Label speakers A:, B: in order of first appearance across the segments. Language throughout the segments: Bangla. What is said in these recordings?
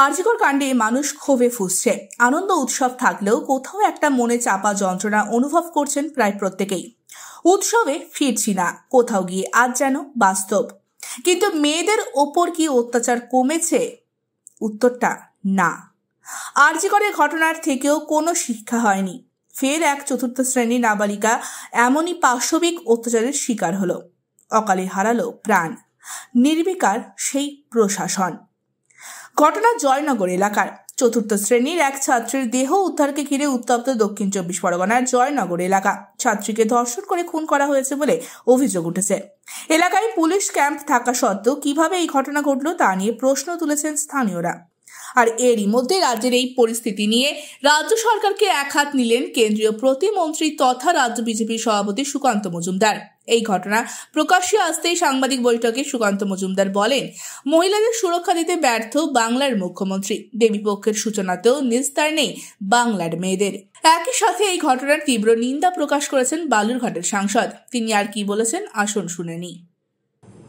A: আরজিকর কাণ্ডে মানুষ ক্ষোভে ফুঁসছে। আনন্দ উৎসব থাকলেও কোথাও একটা মনে চাপা যন্ত্রণা অনুভব করছেন প্রায় প্রত্যেকেই। উৎসবে ফিরছি না, কোথাও গিয়ে আজ যেন বাস্তব। কিন্তু মেয়েদের ওপর কি অত্যাচার কমেছে? উত্তরটা না। আরজিকরের ঘটনার থেকেও কোনো শিক্ষা হয়নি। ফের এক চতুর্থ শ্রেণীর নাবালিকা এমনই পাশবিক অত্যাচারের শিকার হলো। অকালে হারালো প্রাণ। নির্বিকার সেই প্রশাসন। ঘটনা জয়নগর এলাকার। চতুর্থ শ্রেণীর এক ছাত্রীর দেহ উদ্ধারকে ঘিরে উত্তপ্ত দক্ষিণ 24 পরগনার জয়নগর এলাকা। ছাত্রীকে ধর্ষণ করে খুন করা হয়েছে বলে অভিযোগ উঠেছে। এলাকায় পুলিশ ক্যাম্প থাকা সত্ত্বেও কিভাবে এই ঘটনা ঘটলো তা নিয়ে প্রশ্ন তুলেছেন স্থানীয়রা। আর এরই মধ্যে রাজ্যের এই পরিস্থিতি নিয়ে রাজ্য সরকারকে একহাত নিলেন কেন্দ্রীয় প্রতিমন্ত্রী তথা রাজ্য বিজেপির সভাপতি সুকান্ত মজুমদার। এই ঘটনা প্রকাশ্যে আসতেই সাংবাদিক বৈঠকে সুকান্ত মজুমদার বলেন, মহিলাদের সুরক্ষা দিতে ব্যর্থ বাংলার মুখ্যমন্ত্রী। দেবীপক্ষের সূচনাতেও নিস্তার নেই বাংলার মেয়েদের। একই সাথে এই ঘটনার তীব্র নিন্দা প্রকাশ করেছেন বালুরঘাটের সাংসদ। তিনি আর কি বলেছেন আসুন শুনে নিই।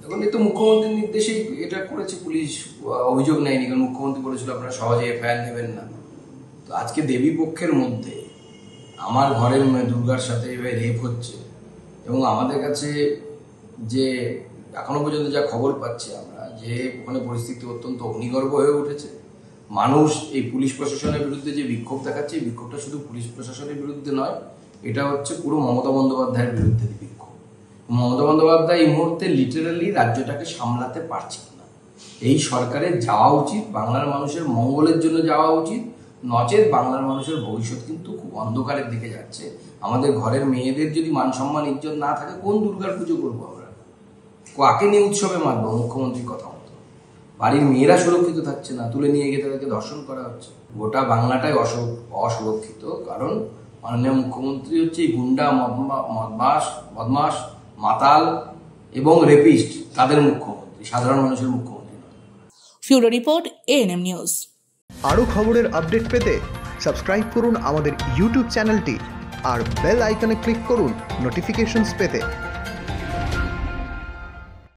B: এখন এই তো মুখ্যমন্ত্রীর নির্দেশেই এটা করেছে পুলিশ, অভিযোগ নেয়নি, কারণ মুখ্যমন্ত্রী বলেছিল আপনারা সহজে এফআইআর নেবেন না। তো আজকে দেবী পক্ষের মধ্যে আমার ঘরের দুর্গার সাথে রেপ হচ্ছে এবং আমাদের কাছে যে এখনো পর্যন্ত যা খবর পাচ্ছি আমরা, যে ওখানে পরিস্থিতি অত্যন্ত অগ্নিগর্ভ হয়ে উঠেছে। মানুষ এই পুলিশ প্রশাসনের বিরুদ্ধে যে বিক্ষোভ দেখাচ্ছে, এই বিক্ষোভটা শুধু পুলিশ প্রশাসনের বিরুদ্ধে নয়, এটা হচ্ছে পুরো মমতা বন্দ্যোপাধ্যায়ের বিরুদ্ধে বিক্ষোভ। মমতা বন্দ্যোপাধ্যায় এই মুহূর্তে লিটারালি রাজ্যটাকে সামলাতে পারছে না। এই সরকারের যাওয়া উচিত, বাংলার মানুষের মঙ্গলের জন্য যাওয়া উচিত, নচেত বাংলার মানুষের ভবিষ্যৎ কিন্তু খুব অন্ধকারের দিকে যাচ্ছে। আমাদের ঘরের মেয়েদের যদি মান সম্মান ইজ্জত না থাকে, কোন দুর্গার পুজো করবো আমরা? কাকে নিয়ে উৎসবে মানবো? মুখ্যমন্ত্রীর কথা মতো বাড়ির মেয়েরা সুরক্ষিত থাকছে না, তুলে নিয়ে গিয়ে তাদেরকে ধর্ষণ করা হচ্ছে। গোটা বাংলাটাই অসুরক্ষিত, কারণ মাননীয় মুখ্যমন্ত্রী হচ্ছে এই গুন্ডা, বদমাস, মাতাল এবং রেপিস্ট তাদের মুখ্যমন্ত্রী, সাধারণ মানুষের মুখ্যমন্ত্রী নয়।
A: ফিউরো রিপোর্ট, এএনএম নিউজ।
C: আরও খবরের আপডেট পেতে সাবস্ক্রাইব করুন আমাদের ইউটিউব চ্যানেলটি আর বেল আইকনে ক্লিক করুন নোটিফিকেশনস পেতে।